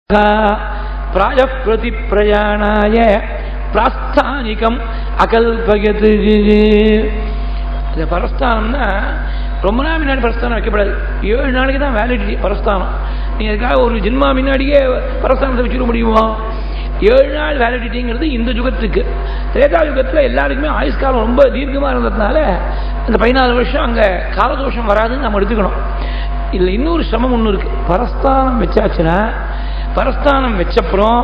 प्राय प्रति प्रयाणाय प्रास्थानिकम अकल्पयत பரஸ்தானம்னா ரொம்ப நாள் முன்னாடி பரஸ்தானம் வைக்கப்படாது. 7 நாளைக்கு தான் வேலிடிட்டி பரஸ்தானம். நீங்கள் அதுக்காக ஒரு ஜென்மா முன்னாடியே பரஸ்தானத்தை வச்சுக்க முடியுமோ? 7 நாள் வேலிடிட்டிங்கிறது இந்த யுகத்துக்கு. திரேதா யுகத்தில் எல்லாருக்குமே ஆயுஷ்காலம் ரொம்ப தீர்க்கமாக இருந்ததுனால அந்த 14 வருஷம் அங்கே காலதோஷம் வராதுன்னு நம்ம எடுத்துக்கணும். இல்லை இன்னொரு சிரமம் ஒன்று இருக்குது. பரஸ்தானம் வச்சாச்சுன்னா பரஸ்தானம் வச்சப்புறம்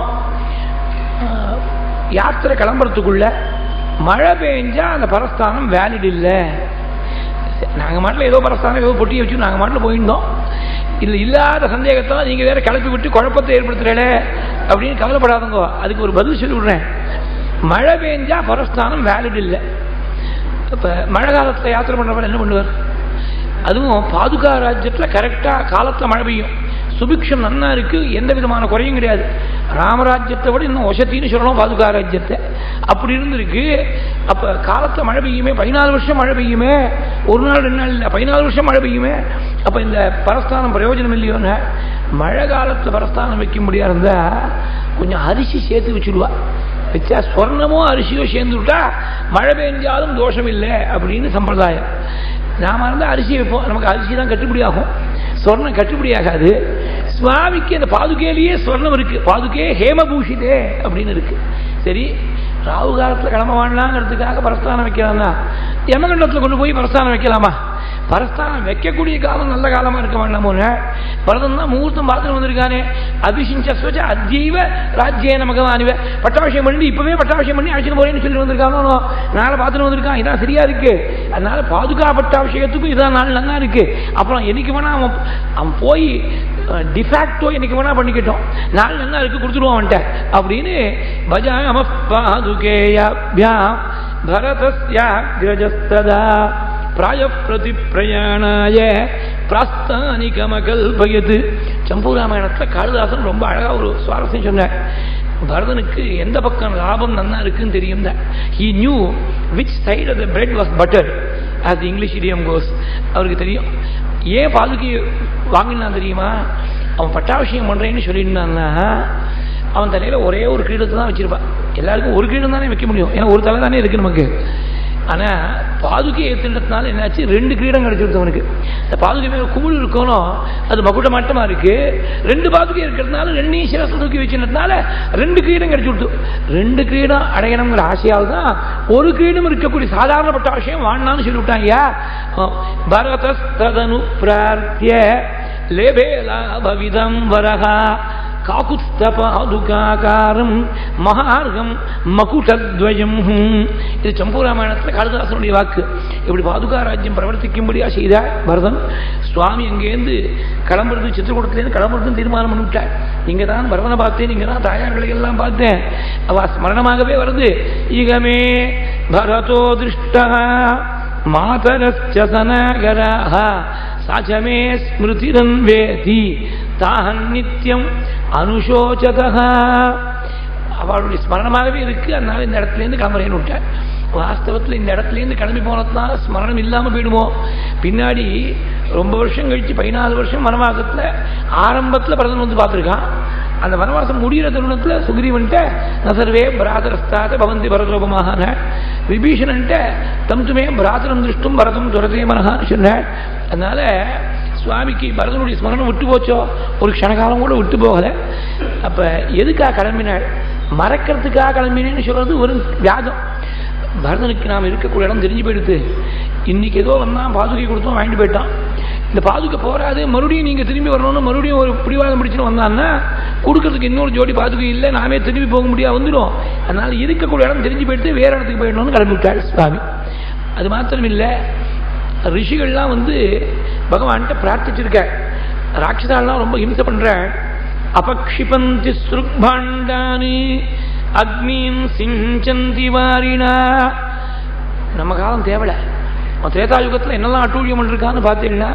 யாத்திரை கிளம்புறதுக்குள்ள மழை பெஞ்சா அந்த பரஸ்தானம் வேலிட் இல்லை. நாங்கள் மாட்டில் ஏதோ பரஸ்தானம் ஏதோ பொட்டி வச்சு நாங்கள் மாட்டில் போயிருந்தோம். இல்லை இல்லாத சந்தேகத்தெல்லாம் நீங்கள் வேற கிளப்பி விட்டு குழப்பத்தை ஏற்படுத்துறே அப்படின்னு கவலைப்படாதங்க. அதுக்கு ஒரு பதில் சொல்லி விடுறேன். மழை பெஞ்சா பரஸ்தானம் வேலிட் இல்லை. இப்போ மழை காலத்தில் யாத்திரை பண்ணுறவங்க என்ன பண்ணுவார்? அதுவும் பாதுகா ராஜ்யத்தில் கரெக்டாக காலத்தில் மழை பெய்யும். சுபிக்ஷம் நன்னா இருக்கு, எந்த விதமான குறையும் கிடையாது. ராமராஜ்யத்தை விட இன்னும் வசத்தின்னு சொல்லணும் பாதுகா ராஜ்யத்தை. அப்படி இருந்திருக்கு. அப்போ காலத்தில் மழை பெய்யுமே, 14 வருஷம் மழை பெய்யுமே, ஒரு நாள் 2 நாள் இல்லை, 14 வருஷம் மழை பெய்யுமே. அப்போ இந்த பரஸ்தானம் பிரயோஜனம் இல்லையோன்னு மழை காலத்தில் பரஸ்தானம் வைக்க முடியா இருந்தால் கொஞ்சம் அரிசி சேர்த்து வச்சுடுவா. வச்சா சொர்ணமோ அரிசியோ சேர்ந்து விட்டா மழை பெஞ்சாலும் தோஷம் இல்லை அப்படின்னு சம்பிரதாயம். நாம இருந்தால் அரிசி வைப்போம், நமக்கு அரிசி தான் கட்டுப்படி ஆகும், சொர்ணம் கட்டுப்படி ஆகாது. சுவாமிக்கு அந்த பாதுகையிலேயே சொர்ணம் இருக்கு. பாதுகே ஹேமபூஷிதே அப்படின்னு இருக்கு. சரி, ராகு காலத்தில் கிளம்ப வாழலாங்கிறதுக்காக பரஸ்தானம் வைக்கலாம்னா யமகண்டத்தில் கொண்டு போய் பரஸ்தானம் வைக்கலாமா? பரஸ்தானம் வைக்கக்கூடிய காலம் நல்ல காலமாக இருக்க வேண்டாமோன்னு பரதம் தான் முகூர்த்தம் பார்த்துட்டு வந்திருக்கானே. அபிஷிஞ்சஸ்வச்ச அத்யைவ ராஜ்யேன மகவானிவ. பட்டாபிஷேகம் பண்ணி இப்பவே பட்டாபிஷேகம் பண்ணி அழைச்சிட்டு போறேன்னு சொல்லி வந்திருக்கானோ, நாளை பார்த்துட்டு வந்திருக்கான். இதான் சரியா இருக்கு. அதனால பாதுகா பட்டாபிஷேகத்துக்கும் இதான் நாள் நல்லா இருக்கு. அப்புறம் என்னைக்கு வேணா அவன் போய் டிஃபேக்டோ என்னைக்கு வேணா பண்ணிக்கிட்டோம், நாள் நல்லா இருக்கு கொடுத்துருவான் அவன்கிட்ட அப்படின்னு பஜாம பாதுகேயாப்யாம் பரதஸ்யாக்ரஜஸ்ததா प्राय प्रति प्रयाणाय प्रास्थानिकमकल्पयत. சம்பூராமாயணத்தில் காளிதாசன் ரொம்ப அழகா ஒரு சுவாரஸ்யம் சொன்னார். பரதனுக்கு எந்த பக்கம் லாபம் நன்னா இருக்குன்னு தெரியும். He knew which side of the bread was buttered, as the English idiom goes. அவருக்கு தெரியும். ஏன் பாதுகை வாங்கினான் தெரியுமா? அவன் பட்டாபிஷேகம் பண்றேன்னு சொல்லியிருந்தான்னா அவன் தலையில ஒரே ஒரு கிரீடத்தை தான் வச்சிருப்பான். எல்லாருக்கும் ஒரு கிரீடம் தானே வைக்க முடியும், ஏன்னா ஒரு தலை தானே இருக்கு நமக்கு. ஆனால் பாதுகை ஏற்றுன்றதுனால என்னாச்சு, 2 கிரீடம் கிடைச்சிருது அவனுக்கு. இந்த பாதுகை மேலே குமிழ் இருக்கணும், அது மகுட மாட்டமாக இருக்கு. 2 பாதுகை இருக்கிறதுனால 2 சிரசை தூக்கி வச்சுன்றதுனால 2 கிரீடம் கிடைச்சிருது. 2 கிரீடம் அடையணுங்கிற ஆசையால் தான் ஒரு கிரீடம் இருக்கக்கூடிய சாதாரணப்பட்ட விஷயம் வாழனான்னு சொல்லிவிட்டாங்க. பரதஸ்ததனு பிரார்த்திய லேபேலாபவிதம் வரஹா காகுஸ்தபாதுகாகாரம் மகார்கம் மகுடத்வயம். இது சம்பூராமாயணத்தில் காளிதாசனுடைய வாக்கு. இப்படி பாதுகா ராஜ்யம் பிரவர்த்திக்கும்படியா செய்தார் பரதன். சுவாமி அங்கேருந்து கிளம்புறது, சித்திரக்கூடத்துலேருந்து கிளம்புறதுன்னு தீர்மானம் பண்ணிவிட்டார். இங்கே தான் பரதனை பார்த்தேன், இங்கே தான் தாயார்களை எல்லாம் பார்த்தேன், அவ ஸ்மரணமாகவே வருது. ஈகமே பரதோ திருஷ்டா மாதரஸ்ச சனகராஹ சாச்சமே ஸ்மிருதிரன் வேதி தாஹன் நித்யம் அனுஷோச்சதஹ. அவளுடைய ஸ்மரணமாகவே இருக்கு. அதனால இந்த இடத்துலேருந்து கிளம்புறேன்னு விட்டார். வாஸ்தவத்தில் இந்த இடத்துலேருந்து கிளம்பி போனதுனால ஸ்மரணம் இல்லாமல் போயிடுமோ. பின்னாடி ரொம்ப வருஷம் கழிச்சு 14 வருஷம் வனவாசத்தில் ஆரம்பத்தில் பரதன் வந்து பார்த்துருக்கான். அந்த வனவாசம் முடிகிற தருணத்தில் சுக்ரீவன்ட்ட நசர்வே பிராதரஸ்தாத பவந்தி பரதோபமாக, விபீஷணன்ட்ட தம்துமே பிராதரம் திருஷ்டும் பரதம் துரதே மனஹான்னு சொன்னார். அதனால சுவாமிக்கு பரதனுடைய ஸ்மரணம் விட்டு போச்சோ, ஒரு க்ஷணகாலம் கூட விட்டு போகலை. அப்போ எதுக்காக கிளம்பினாள்? மறக்கிறதுக்காக கிளம்பினேன்னு சொல்றது ஒரு வியாதம். பரதனுக்கு நாம் இருக்கக்கூடிய இடம் தெரிஞ்சு போயிடுது. இன்னைக்கு ஏதோ வந்தான், பாதுகை கொடுத்தோம், வாங்கிட்டு போயிட்டான். இந்த பாதுகை போராது, மறுபடியும் நீங்கள் திரும்பி வரணும்னு மறுபடியும் ஒரு பிடிவாதம் பிடிச்சுன்னு வந்தான்னா கொடுக்கறதுக்கு இன்னொரு ஜோடி பாதுகை இல்லை, நாமே திரும்பி போக முடியாது வந்துடும். அதனால இருக்கக்கூடிய இடம் தெரிஞ்சு போயிட்டு வேற இடத்துக்கு போயிடணும்னு கிளம்பி விட்டாள் சுவாமி. அது மாத்திரம் இல்லை, ரிஷிகள்லாம் வந்து பகவான்கிட்ட பிரார்த்திச்சிருக்க. ராட்சசாலாம் ரொம்ப ஹிம்சை பண்ற. அபக்ஷிபந்தி ஸ்ருக்பாண்டானி அக்னிம் சிஞ்சந்தி வாரினா. நம்ம காலம் தேவலை. திரேதாயுகத்தில் என்னெல்லாம் அட்டூழியம் பண்ணிருக்கான்னு பார்த்தீங்கன்னா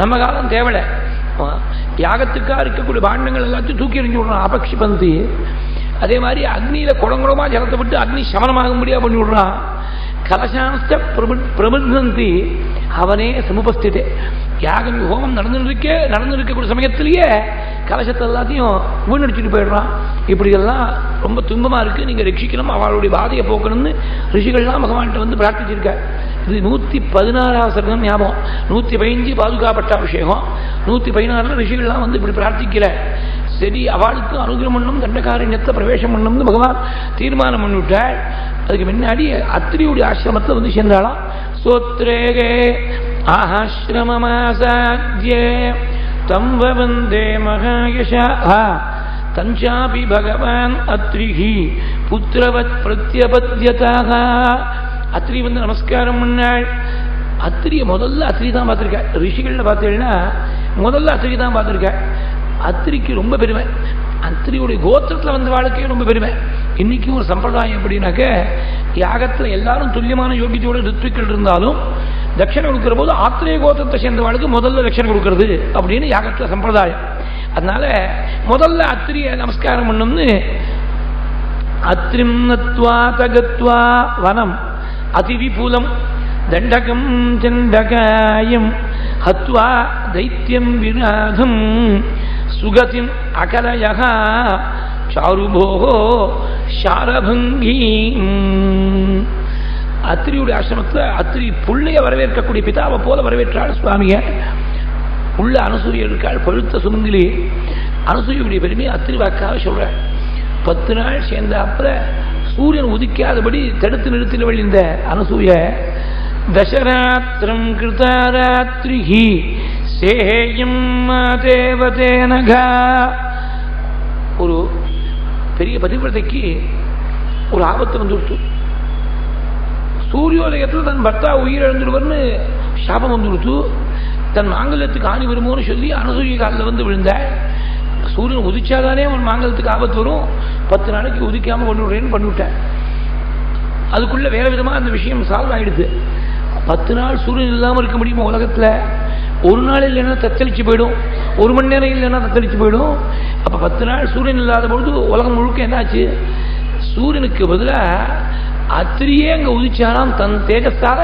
நம்ம காலம் தேவலை. யாகத்துக்காக இருக்கக்கூடிய பாண்டங்கள் எல்லாத்தையும் தூக்கி எறிஞ்சு விடுறான் அபக்ஷிபந்தி. அதே மாதிரி அக்னியில குடங்குடமா ஜலத்தை விட்டு அக்னி சமனமாக முடியா பண்ணி விடுறான். கலசாஸ்த பிரபந்தந்தி அவனே சமுபஸ்திதே. யாகம் ஹோமம் நடந்துருக்கக்கூடிய சமயத்திலேயே கலசத்தை எல்லாத்தையும் வீணடிச்சுட்டு போயிடுறான். இப்படியெல்லாம் ரொம்ப துன்பமாக இருக்குது, நீங்கள் ரட்சிக்கணும், அவளுடைய பாதையை போக்கணும்னு ரிஷிகள்லாம் பகவான்கிட்ட வந்து பிரார்த்திச்சிருக்கார். இது 116ஆவது சர்க்கம் ஞாபகம். 115 பாதுகா பட்டாபிஷேகம், 116 ரிஷிகள்லாம் வந்து இப்படி பிரார்த்திக்கிற. சரி, அவளுக்கு அனுகிரகம் பண்ணும், தண்டகாரண்யத்தை பிரவேசம் பண்ணணும்னு பகவான் தீர்மானம் பண்ணிவிட்டாள். அதுக்கு முன்னாடி அத்திரியுடைய ஆசிரமத்தில் வந்து சேர்ந்தாளாம். சோத்ரேகே ஆஹாஸ்ரமமாசாத்யே தம் வந்தே மகாயஷாஹ தஞ்சாபி பகவான் அத்ரிஹி புத்திரவத் பிரத்யபத்யதாக. அத்திரி வந்து நமஸ்காரம் பண்ணாள். அத்திரியை முதல்ல அத்திரி தான் பார்த்துருக்க. ரிஷிகளில் பார்த்தீங்கன்னா முதல்ல அத்திரி தான் பார்த்துருக்க. அத்திரிக்கு ரொம்ப பெருமை. அத்திரியுடைய கோத்திரத்தில் வந்த வாழ்க்கையே ரொம்ப பெருமை. இன்னைக்கும் ஒரு சம்பிரதாயம் எப்படின்னாக்க, யாகத்தில் எல்லாரும் துல்லியமான யோகியத்தோட ரித்விக்கள் இருந்தாலும் தட்சணை கொடுக்கிற போது ஆத்திரேய கோத்திரத்தை சேர்ந்த வாழ்க்கை முதல்ல தட்சணை கொடுக்கறது அப்படின்னு யாகத்தில் சம்பிரதாயம். அதனால முதல்ல அத்திரிய நமஸ்காரம் பண்ணணும்னு அத்ரிம் நத்வா தகத்வா வனம் அதிவிபுலம் தண்டகம் சண்டகாயம் ஹத்வா தைத்யம் விநாதம் சுகதிம் அகலயஹ சாருபோகோ சாரபங்கி. அத்திரியுடைய ஆசிரமத்தில் அத்திரி புள்ளைய வரவேற்கக்கூடிய பிதாவை போல வரவேற்றாள் சுவாமிய. உள்ள அனுசூய இருக்காள், பழுத்த சுமங்கிலி. அனுசூயுடைய பெருமையை அத்திரி வாக்காக சொல்றாள். 10 நாள் சேர்ந்த அப்புறம் சூரியன் உதிக்காதபடி தடுத்து நிறுத்தினவள் இந்த அனுசூய. தசராத்திரம் கிருதாராத்ரிஹி சேயம் தேவதேனகா. ஒரு பெரிய பதிவிரதைக்கு ஒரு ஆபத்து வந்துடுச்சு. சூரியோதயத்தில் தன் பர்த்தா உயிரிழந்துடுவர்னு சாபம் வந்துடுச்சு. தன் மாங்கல்யத்துக்கு ஆணி வருமோன்னு சொல்லி அனுசூய காலில் வந்து விழுந்தாள். சூரியன் உதிச்சாதானே அவன் மாங்கல்யத்துக்கு ஆபத்து வரும், 10 நாளைக்கு உதிக்காமல் கொண்டு விடுறேன்னு பண்ணிவிட்டேன். அதுக்குள்ள வேற விதமாக அந்த விஷயம் சால்வ் ஆகிடுது. 10 நாள் சூரியன் இல்லாமல் இருக்க முடியுமா உலகத்தில்? ஒரு நாள் இல்லைன்னா தத்தளிச்சு போயிடும், 1 மணி நேரம் இல்லைன்னா தத்தளிச்சு போயிடும். அப்போ 10 நாள் சூரியன் இல்லாத பொழுது உலகம் முழுக்க என்னாச்சு? சூரியனுக்கு பதிலாக அத்திரியே அங்கே உதிச்சாலாம். தன் தேஜஸால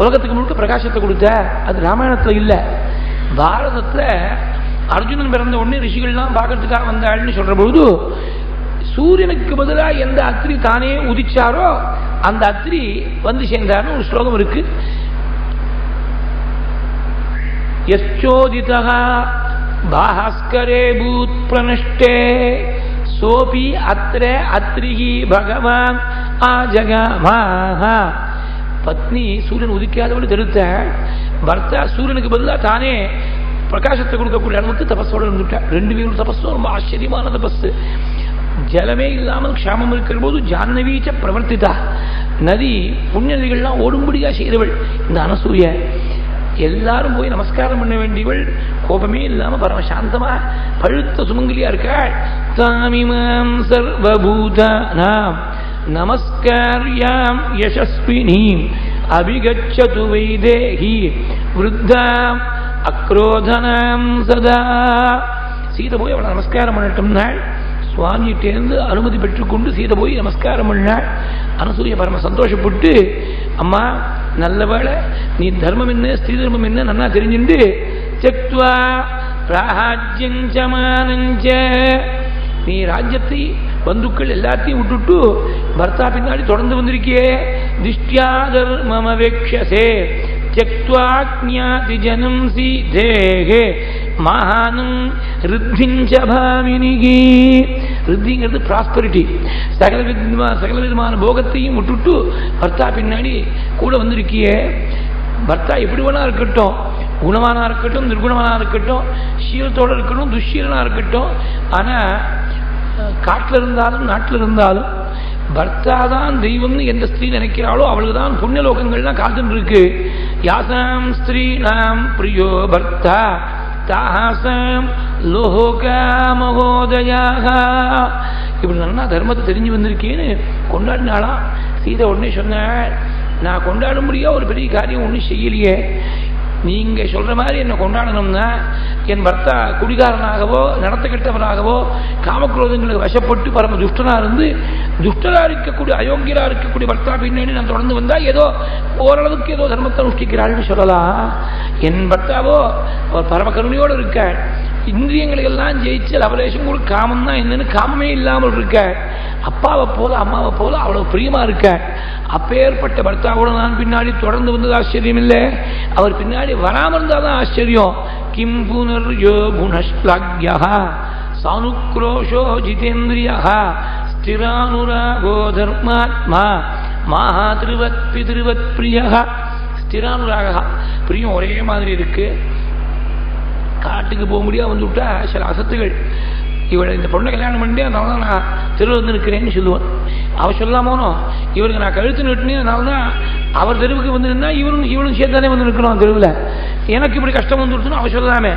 உலகத்துக்கு முழுக்க பிரகாசத்தை கொடுத்த. அது ராமாயணத்தில் இல்லை, பாரதத்தில் அர்ஜுனன் பிறந்த உடனே ரிஷிகள்லாம் பார்க்கறதுக்காக வந்தாள்னு சொல்ற பொழுது சூரியனுக்கு பதிலாக எந்த அத்திரி தானே உதிச்சாரோ அந்த அத்திரி வந்து சேர்ந்தார்னு ஒரு ஸ்லோகம் இருக்கு. யச்சோதிதஹ பாஸ்கரே பூத் பிரனஷ்டே சோபி அத்ர அத்ரிஹி பகவான் ஆஜகமாஹ. பத்னி சூரியன் உதிக்காதவள் தடுத்த பர்த்தா சூரியனுக்கு பதிலாக தானே பிரகாசத்தை கொடுக்கக்கூடிய அளவுக்கு தபஸோடு இருந்துட்டார். 2 பேரும் தபஸும் ரொம்ப ஆச்சரியமான தபஸ். ஜலமே இல்லாமல் க்ஷாமம் இருக்கிற போது ஜாஹ்னவீச்ச பிரவர்த்திதா. நதி புண்ணிய நதிகள்லாம் ஓடும்படியா செய்தவள் இந்த அனசூய. எல்லாரும் போய் நமஸ்காரம் பண்ண வேண்டியவள் கோபமே இல்லாம பரமசாந்தமா பழுத்த சுமங்கலியா இருக்காள். தாமிமாம் சர்வபூதானாம் நமஸ்கார்யாம் யசஸ்வினீம் அபிகச்சது வைதேஹி விருத்தாம் அக்ரோதனாம் சதா. சீதை போய் அவளை நமஸ்காரம் பண்ணட்டும்னாள். சுவாமிகிட்டேருந்து அனுமதி பெற்றுக்கொண்டு சீதை போய் நமஸ்காரம் பண்ணாள். அனசூய பரம சந்தோஷப்பட்டு, அம்மா நல்ல வேளை நீ தர்மம் என்ன ஸ்ரீ தர்மம் என்ன நன்னா தெரிஞ்சுண்டு தெக்த்வா பிராஜ்யஞ்சமானஞ்ச, நீ ராஜ்யத்தை பந்துக்கள் எல்லாத்தையும் விட்டுட்டு பர்த்தா பின்னாடி தொடர்ந்து வந்திருக்கியே. திஷ்டியா தர்மமவேக்ஷசே தியக்த்வாக்ஞாதி ஜனம் சீதேஹே மகானம் ரித்திஞ்ச பாவினிகி. ரித்திங்கிறது ப்ராஸ்பரிட்டி. சகல விதமான போகத்தையும் விட்டுட்டு பர்த்தா பின்னாடி கூட வந்திருக்கியே. பர்த்தா எப்படி வேணா இருக்கட்டும், குணமானா இருக்கட்டும், நிர்குணமானா இருக்கட்டும், சீலத்தோடு இருக்கட்டும், துஷீலனா இருக்கட்டும், ஆனால் காட்டில் இருந்தாலும் நாட்டில் இருந்தாலும் பர்த்தா தான் தெய்வம்னு எந்த ஸ்திரீ நினைக்கிறாளோ அவளுக்கு தான் புண்ணியலோகங்கள்லாம் காத்துட்டு இருக்கு. யாசாம் ஸ்திரீ நாம் பிரியோ பர்த்தா தாசாம் லோகா மகோதயாக. இப்படி நல்லா தர்மத்தை தெரிஞ்சு வந்திருக்கேன்னு கொண்டாடினாலாம். சீதை உடனே சொன்னாள், நான் கொண்டாடும்படியா ஒரு பெரிய காரியம் ஒன்றும் செய்யலையே. நீங்கள் சொல்கிற மாதிரி என்னை கொண்டாடணும்னா என் பர்த்தா குடிகாரனாகவோ நடத்த கெட்டவராகவோ காமக்ரோதங்களுக்கு வசப்பட்டு பரம துஷ்டனாக இருந்து துஷ்டராக இருக்கக்கூடிய அயோக்கியராக இருக்கக்கூடிய பர்த்தா பின்னாடி நான் தொடர்ந்து வந்தால் ஏதோ ஓரளவுக்கு ஏதோ தர்மத்தை அனுஷ்டிக்கிறாள்னு சொல்லலாம். என் பர்த்தாவோ அவர் பரம கருணையோடு இருக்காள். இந்திரியங்களை எல்லாம் ஜெயிச்சு லவலேஷம் கூட காமம் தான் என்னன்னு காமமே இல்லாமல் இருக்க, அப்பாவை போல அம்மாவை போல அவ்வளவு பிரியமா இருக்க. அப்பேற்பட்ட பர்த்தாவோட நான் பின்னாடி தொடர்ந்து வந்தது ஆச்சரியம் இல்லை, அவர் பின்னாடி வராமல் இருந்தாதான் ஆச்சரியம். கிம் புனர்யோ குணஸ்லாக்யா சானுக்ரோஷோ ஜிதேந்திரியா ஸ்திரானுராகோ தர்மாத்மா மாஹாதிருவத் பிதிருவத் பிரியா. ஸ்திரானுராக பிரியம் ஒரே மாதிரி இருக்கு. காட்டுக்கு போக முடியாது வந்து விட்டா சில அசத்துகள், இவளை இந்த பொண்ணை கல்யாணம் பண்ணிட்டு அதனால தான் நான் தெருவில் வந்து நிற்கிறேன்னு சொல்லுவேன். அவர் சொல்லாமோனோ இவருக்கு நான் கழுத்து நிட்டுனே, அதனால தான் அவர் தெருவுக்கு வந்து நின்னா இவளும் சேர்த்தானே வந்து நிற்கணும் தெருவில். எனக்கு இப்படி கஷ்டம் வந்து விட்டுன்னு அவர் சொல்லாமே.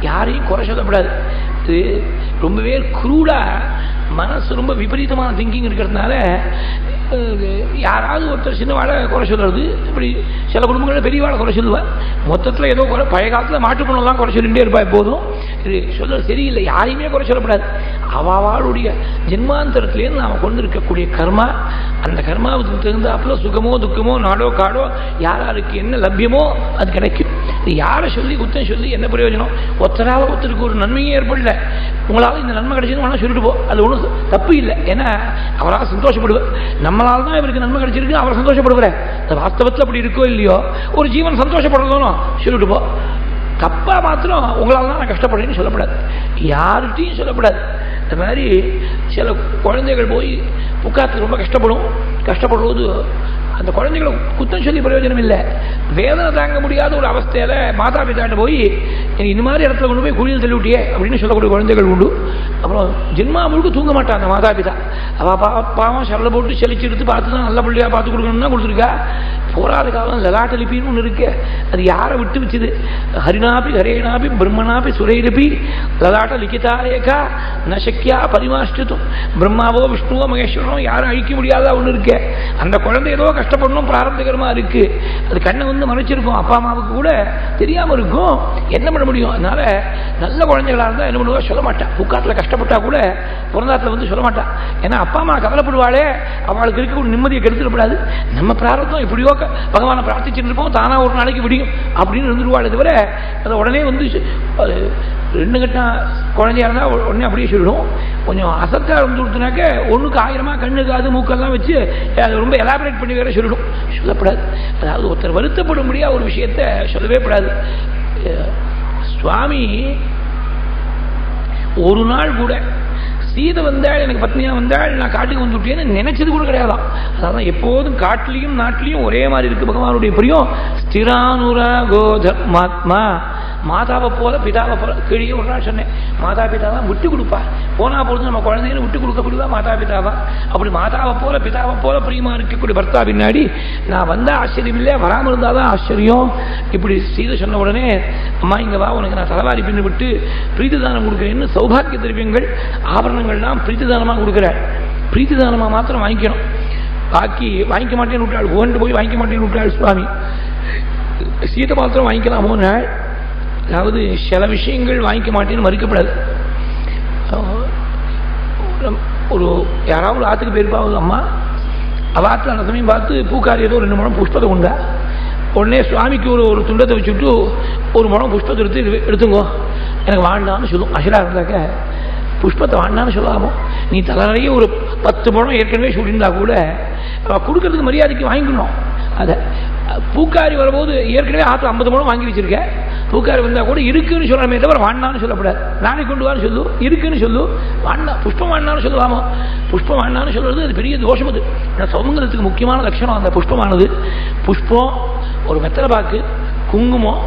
யாரையும் குறை சொல்லப்படாது. இது ரொம்பவே குரூடா மனசு ரொம்ப விபரீதமான திங்கிங் இருக்கிறதுனால யாராவது ஒருத்தர் சின்னவாழை குறை சொல்றது, இப்படி சில குடும்பங்களில் பெரியவாழை குறை சொல்லுவேன். மொத்தத்தில் ஏதோ குறை, பழைய காலத்தில் மாட்டுப்பணம்லாம் குறை சொல்லிகிட்டே இருப்பா. எப்போதும் இது சொல்ல சரியில்லை, யாரையுமே குறை சொல்லப்படாது. அவளுடைய ஜென்மாந்தரத்திலேருந்து நாம் கொண்டு இருக்கக்கூடிய கர்மா, அந்த கர்மாவுக்கு தகுந்தாப்புல சுகமோ துக்கமோ நாடோ காடோ யாராருக்கு என்ன லபியமோ அது கிடைக்கும். இது யாரை சொல்லி குத்தம் சொல்லி என்ன பிரயோஜனம்? ஒருத்தரால் ஒருத்தருக்கு ஒரு நன்மையே ஏற்படல, உங்களால் இந்த நன்மை கிடைச்சதுன்னு வேணா சொல்லிட்டு போ, அது ஒன்றும் தப்பு இல்லை. ஏன்னா அவரால் சந்தோஷப்படுவேன். நம்மளால் தான் இவருக்கு நன்மை கிடைச்சிருக்கு, அவர் சந்தோஷப்படுவார். வாஸ்தவத்தில் அப்படி இருக்கோ இல்லையோ, ஒரு ஜீவன் சந்தோஷப்படுறதும் சொல்லிட்டு போ. தப்பா மாத்திரம் உங்களால் தான் நான் கஷ்டப்படுறேன்னு சொல்லப்படாது, யார்கிட்டையும் சொல்லப்படாது. இந்த மாதிரி சில குழந்தைகள் போய் புக்காத்துக்கு ரொம்ப கஷ்டப்படுவது அந்த குழந்தைகளை குத்தம் சொல்லி பிரயோஜனம் இல்லை. வேதனை தாங்க முடியாத ஒரு அவஸ்தையில மாதா பிதாட்ட போய் எனக்கு இந்த மாதிரி இடத்துல கொண்டு போய் குழியில் தள்ளிவிட்டியே அப்படின்னு சொல்லக்கூடிய குழந்தைகள் உண்டு. அப்புறம் ஜென்மா முழுக்க தூங்க மாட்டாங்க மாதா பிதா. அவள் பாவம் சரளை போட்டு செழிச்சு எடுத்து பார்த்து தான் நல்ல பிள்ளையா பார்த்து கொடுக்கணும்னா கொடுத்துருக்கா. போராத காலம் லலாட்ட லிப்பின்னு ஒன்று இருக்கு, அது யாரை விட்டு வச்சுது? ஹரினாபி ஹரேனாபி பிரம்மனாபி சுரைலிபி லலாட்ட லிக்கிதாரேகா நசக்கியா பரிமாஷ்டித்தும். பிரம்மாவோ விஷ்ணுவோ மகேஸ்வரனோ யாரும் அழிக்க முடியாதா ஒன்று இருக்கு. அந்த குழந்தை ஏதோ கஷ்டப்படணும் பிராரப்தகரமா இருக்கு, அது கண்ணை வந்து மறைச்சிருக்கும், அப்பா அம்மாவுக்கு கூட தெரியாம இருக்கும், என்ன பண்ண முடியும்? அதனால நல்ல குழந்தைகளா இருந்தா என்ன பண்ணுவா சொல்ல மாட்டா. புக்காத்துல கஷ்டப்பட்டா கூட பிறந்தாத்துல வந்து சொல்ல மாட்டா. ஏன்னா அப்பா அம்மா கவலைப்படுவாளே, அவளுக்கு இருக்க ஒரு நிம்மதியை கெடுத்துடக்கூடாது. நம்ம பிராரப்தம் இப்படியோ பகவானை பிரார்த்திச்சுட்டு இருப்போம், தானா ஒரு நாளைக்கு விடியும் அப்படின்னு இருந்துருவாள். தவிர அதை உடனே வந்து 2 கட்டம் குழந்தையா இருந்தா உடனே அப்படியே சொல்லிடும். கொஞ்சம் அசத்தா இருந்து கொடுத்தனாக்க ஒண்ணுக்கு 1000 கண்ணு காது மூக்கெல்லாம் வச்சு அதை ரொம்ப எலாபரேட் பண்ணி வேற சொல்லிடும். சொல்லப்படாது. அதாவது ஒருத்தர் வருத்தப்படும்படியா ஒரு விஷயத்த சொல்லவே கூடாது. சுவாமி ஒரு நாள் கூட சீதை வந்தாள், எனக்கு பத்னியா வந்தாள், நான் காட்டுக்கு வந்து விட்டேன்னு நினைச்சது கூட கிடையாதான். அதான் எப்போதும் காட்டிலையும் நாட்டிலையும் ஒரே மாதிரி இருக்கு பகவானுடைய பிரியம். ஸ்திரானுராகோ தர்மாத்மா. மாதாவை போல பிதாவை போல. கீழே ஒரு நாள் சொன்னேன், மாதா பிதாதான் விட்டு கொடுப்பா. போனா பொழுது நம்ம குழந்தைன்னு விட்டு கொடுக்கக்கூடியதா மாதா பிதாவா? அப்படி மாதாவை போல பிதாவை போல பிரியமா இருக்கக்கூடிய பர்த்தா பின்னாடி நான் வந்தா ஆச்சரியம் இல்லை, வராமல் இருந்தாதான் ஆச்சரியம். இப்படி சீதை சொன்ன உடனே அம்மா இங்க வா, உனக்கு நான் தலைவாரி பின்னு விட்டு பிரீத்தி தானம் கொடுக்குறேன்னு சௌபாகிய திரவியங்கள் ஆபரணங்கள்லாம் பிரீத்தி தானமா கொடுக்குறாள். பிரீத்தி தானமா மாத்திரம் வாங்கிக்கணும், பாக்கி வாங்கிக்க மாட்டேன்னு விட்டாள். ஓண்டு போய் வாங்கிக்க மாட்டேன்னு விட்டாள் சுவாமி. சீதை மாத்திரம் வாங்கிக்கலாமோ நாள். அதாவது சில விஷயங்கள் வாங்கிக்க மாட்டேன்னு மறுக்கப்படாது. ஒரு யாராவது ஆற்றுக்கு போயிருப்பாங்க அம்மா, அவாத்துல அந்த சமயம் பார்த்து பூக்காரி ஏதோ 2 முழம் புஷ்பத்தை உண்டா. உடனே சுவாமிக்கு ஒரு துண்டத்தை வச்சுட்டு ஒரு முழம் புஷ்பத்தை எடுத்துங்கோ, எனக்கு வாண்டான்னு சொல்லும். அசரா இருந்தாக்க புஷ்பத்தை வாண்டான்னு சொல்லாமோ, நீ தலைறையே ஒரு 10 முழம் ஏற்கனவே சொல்லியிருந்தா கூட கொடுக்கறதுக்கு மரியாதைக்கு வாங்கிக்கணும். அதை பூக்காரி வரும்போது ஏற்கனவே ஆற்று 50 முழம் வாங்கி வச்சிருக்கேன், பூக்காரி வந்தா கூட இருக்குன்னு சொல்லணுமே தவிர வாண்டான்னு சொல்லப்படாது. நாளைக்கு கொண்டு வான்னு சொல்லு, இருக்குன்னு சொல்லு, வாண்டா புஷ்பம் வாண்டான்னு சொல்லுவாமோ. புஷ்பம் வாண்டான்னு சொல்றது அது பெரிய தோஷம். அது சௌமங்கலத்துக்கு முக்கியமான லட்சணம் அந்த புஷ்பமானது. புஷ்பம், ஒரு வெத்தலை பாக்கு, குங்குமம்,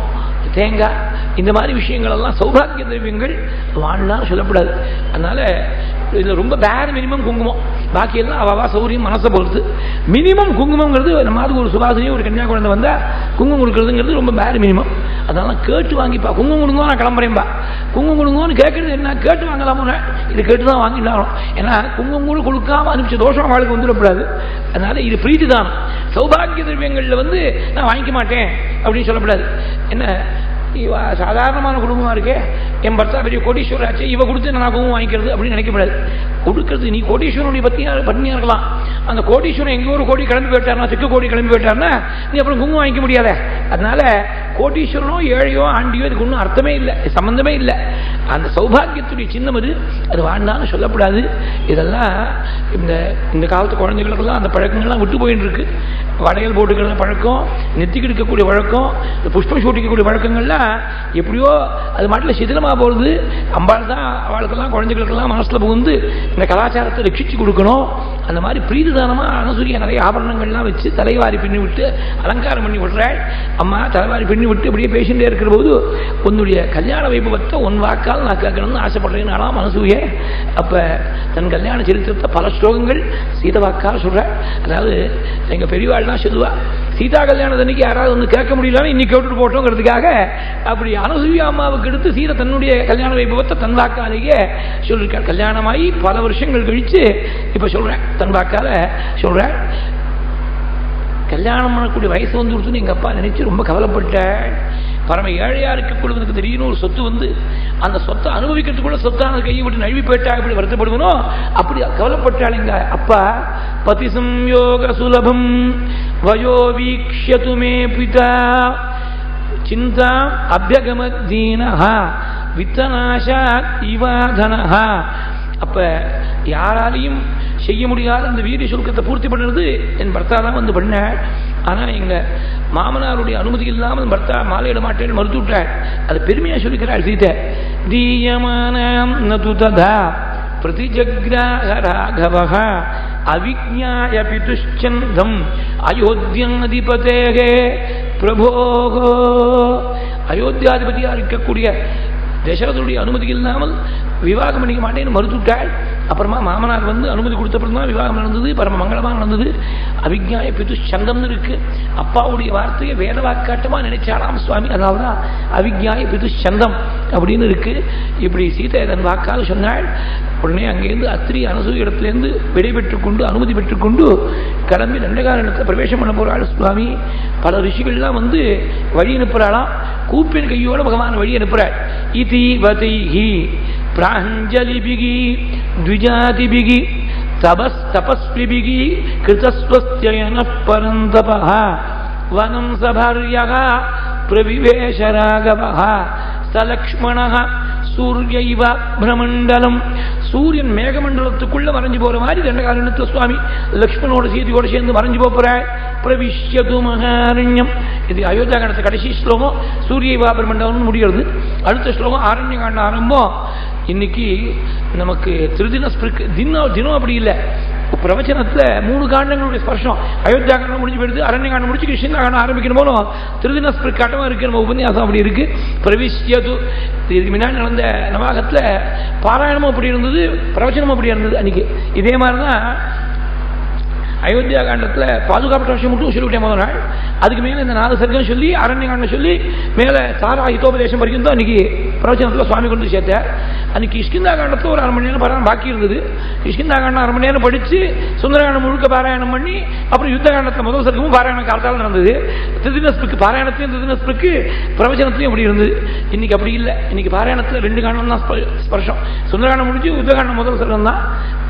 தேங்காய், இந்த மாதிரி விஷயங்கள் எல்லாம் சௌபாகிய திரவியங்கள் வாண்டான்னு சொல்லப்படாது. அதனால இதுல ரொம்ப பேர் மினிமம் குங்குமம், பாக்கி எல்லாம் அவா சௌரியம் மனசை பொறுத்து. மினிமம் குங்குமங்கிறது நம்ம அது ஒரு சுபாசினியும் ஒரு கன்னியா குழந்தை வந்தா குங்குமம் கொடுக்கறதுங்கிறது ரொம்ப பேர் மினிமம். அதனால கேட்டு வாங்கிப்பா. குங்குமம் கொடுங்கோ நான் கிளம்புறேன்பா. குங்குமம் கொடுங்கோன்னு கேட்கறது என்ன, கேட்டு வாங்கலாமோ, இது கேட்டுதான் வாங்கிடலாம். ஏன்னா குங்குமம் கூட கொடுக்காம அனுப்பிச்ச தோஷம் அவளுக்கு வந்துடக்கூடாது. அதனால இது பிரீத்தி தான். சௌபாகிய திரவியங்கள்ல வந்து நான் வாங்கிக்க மாட்டேன் அப்படின்னு சொல்லப்படாது. என்ன சாதாரணமான குடும்பமா இருக்கே, என் பர்த்தா பெரிய கோடீஸ்வராச்சு, இவ கொடுத்து நான் குங்குமம் வாங்கிக்கிறது அப்படின்னு நினைக்கப்படாது. கொடுக்கறது நீ கோடீஸ்வரனுடைய பத்னியா இருக்கலாம். அந்த கோடீஸ்வரன் எங்கேயோ ஒரு கோடி கிளம்பி போயிட்டாருன்னா, 10 கோடி கிளம்பி போயிட்டாருன்னா நீ அப்புறம் குங்குமம் வாங்கிக்க முடியாத. அதனால கோட்டீஸ்வரனோ ஏழையோ ஆண்டியோ இதுக்கு ஒன்றும் அர்த்தமே இல்லை, சம்பந்தமே இல்லை. அந்த சௌபாகியத்துடைய சின்னம் அது வாழ்ந்தாலும் சொல்லப்படாது. இதெல்லாம் இந்த காலத்து குழந்தைகளுக்கெல்லாம் அந்த பழக்கங்கள்லாம் விட்டு போயின்னு இருக்கு. வளையல் போட்டுக்கிற பழக்கம், நெத்திக்கு எடுக்கக்கூடிய வழக்கம், புஷ்பம் சூட்டிக்கக்கூடிய வழக்கங்கள்லாம் எப்படியோ அது மாட்டில் சிதிலமாக போகிறது. அம்பாள் தான் அவளுக்கெல்லாம் குழந்தைகளுக்கெல்லாம் மனசில் புகுந்து இந்த கலாச்சாரத்தை ரட்சிச்சு கொடுக்கணும். அந்த மாதிரி பிரீதிதானமாக அனசூரிய நிறைய ஆபரணங்கள்லாம் வச்சு தலைவாரி பின்னி விட்டு அலங்காரம் பண்ணி விடுறாள். அம்மா தலைவாரி பின்னி விட்டு அப்படியே பேசிகிட்டே இருக்கிற போது உன்னுடைய கல்யாண வைபவத்தை உன் வாக்கால் நான் கேட்கணும்னு ஆசைப்படுறேன்னாலாம் மனசூய. அப்போ தன் கல்யாண சரித்திரத்தை பல ஸ்லோகங்கள் சீதை வாக்கால் சொல்கிறாள். அதாவது எங்கள் பெரியவாள்லாம் சொல்லுவா, சீதா கல்யாணம் அன்னைக்கு யாராவது வந்து கேட்க முடியலன்னு இன்னைக்கு கேட்டுட்டு போட்டோங்கிறதுக்காக அப்படி அனசூயா அம்மாவுக்கு எடுத்து சீதை தன்னுடைய கல்யாண வைபவத்தை தன் வாக்காலேயே சொல்லியிருக்காள். கல்யாணமாகி பல வருஷங்கள் கழிச்சு இப்போ சொல்கிறேன், தன் வாக்கால சொல்கிறேன். கல்யாணம் பண்ணக்கூடிய வயசு வந்து கொடுத்துன்னு எங்கள் அப்பா நினைச்சு ரொம்ப கவலைப்பட்ட. பரம ஏழையா இருக்கக்கூடியவனுக்கு திடீர்னு ஒரு சொத்து வந்து அந்த சொத்தை அனுபவிக்கிறதுக்குள்ள சொத்தான கையை விட்டு நழுவி போயிட்டா எப்படி வருத்தப்படுவனோ அப்படி கவலைப்பட்டாள் எங்க அப்பா. பதி சம்யோக சுலபம் வயோ வீக்ஷ்யது மே பிதா சிந்தா அபியகமதீனஹ வித்தநாசாத் இவாதனஹ. அப்ப யாராலையும் செய்ய முடியாத அந்த வீரிய சுருக்கத்தை பூர்த்தி பண்ணுறது என் பர்த்தா தான் வந்து பண்ணாள். ஆனால் எங்கள் மாமனாருடைய அனுமதி இல்லாமல் பர்த்தா மாலையிட மாட்டேன்னு மறுத்து விட்டாள். அது பெருமையாக சொல்லிக்கிறாள் சீதை. தீயமானம் நது ததா பிரதிஜக்ராஹ ராகவஹ அவிஜ்ஞாய பிதுஷ்சந்தம் அயோத்தியாதிபதேகே பிரபோகோ. அயோத்தியாதிபதியாக இருக்கக்கூடிய தசரதனுடைய அனுமதி இல்லாமல் விவாகம் பண்ணிக்க மாட்டேன்னு மறுத்துட்டாள். அப்புறமா மாமனார் வந்து அனுமதி கொடுத்தப்பறம் தான் விவாகம் நடந்தது, பரம மங்களமாக நடந்தது. அவிஜ்ஞாய பிது சந்தம்னு இருக்கு. அப்பாவுடைய வார்த்தையை வேத வாக்காட்டமாக நினைச்சாலாம் சுவாமி, அதனால தான் அவிஜ்ஞாய பிது சந்தம் அப்படின்னு இருக்கு. இப்படி சீதை தன் வாக்கால் சொன்னாள். உடனே அங்கேருந்து அத்திரி அனசூய இடத்துலேருந்து விடை பெற்றுக்கொண்டு அனுமதி பெற்றுக்கொண்டு கிளம்பி தண்டகாரண்யத்தில் பிரவேசம் பண்ண போகிறாள் சுவாமி. பல ரிஷிகள்லாம் வந்து வழி அனுப்புகிறாளாம். கூப்பின் கையோட பகவான் வழி அனுப்புகிறாள். இதி வதைஹி பிராஞ்சலிபிகி த்விஜாதிபிகி தபஸ்விபிகி கிருதஸ்வஸ்யயன பரந்தபஹ வனம் சபார்யஹ பிரவிவேஷ ராகவஹ சலக்ஷ்மணஹ சூரியைவ பிரமண்டலம். சூரியன் மேகமண்டலத்துக்குள்ள மறைஞ்சு போற மாதிரி தண்டகாரண்யத்தில் சுவாமி லக்ஷ்மணோட சீதையோட சேர்ந்து மறைஞ்சு போறாள். பிரவிஷ்யது மகாரண்யம். இது அயோத்தியா காண்டத்து கடைசி ஸ்லோகம். சூரியைவா பிரமண்டலம்னு முடிகிறது. அடுத்த ஸ்லோகம் ஆரண்ய காண்ட ஆரம்பம். இன்னைக்கு நமக்கு திருதின தினம் அப்படி இல்லை. பிரவச்சனத்தில் 3 காண்டங்களுடைய ஸ்பர்ஷம். அயோத்தியா காண்டம் முடிஞ்சு போயிடுது, அரண்ய காண்டம் முடிச்சு கிருஷ்ணா காண்டம் ஆரம்பிக்கணும் போலும் திருதின ஸ்பிரிக்காட்டமாக இருக்கு. நம்ம உபன்யாசம் அப்படி இருக்கு. பிரவிஷ்யது. இதுக்கு முன்னாடி நடந்த நவாகத்தில் பாராயணமும் அப்படி இருந்தது, பிரவச்சனமும் அப்படி இருந்தது. அன்னைக்கு இதே மாதிரி தான் அயோத்தியா காண்டத்தில் பாதுகாப்பு விஷயம் மட்டும் சொல்லிவிட்டேன் முதல் நாள். அதுக்கு மேலே இந்த 4 சர்க்கம் சொல்லி அரண்ய காண்டம் சொல்லி மேலே சாரா ஹிதோபதேசம் வரைக்கும் தான் அன்றைக்கி பிரவச்சனத்தில் சுவாமி கொண்டு சேர்த்தார். அன்றைக்கி கிஷ்கிந்தா காண்டத்தில் ஒரு 1/2 மணி நேரம் பாராயணம் பாக்கி இருந்தது. கிஷ்கிந்தா காண்டம் 1/2 மணி நேரம் படித்து சுந்தரகாண்டம் முழுக்க பாராயணம் பண்ணி அப்புறம் யுத்த காண்டத்தில் முதல் சர்க்கமும் பாராயணம் காலத்தால் நடந்தது. திருதினஸ்பிற்கு பாராயணத்தையும் திருதினஸ்பிற்கு பிரவச்சனத்தையும் அப்படி இருந்தது. இன்றைக்கி அப்படி இல்லை. இன்றைக்கி பாராயணத்தில் 2 காண்டம் தான் ஸ்பர்ஷம். சுந்தரகாண்டம் முடிஞ்சு யுத்த காண்டம் முதல் சர்க்கம் தான்.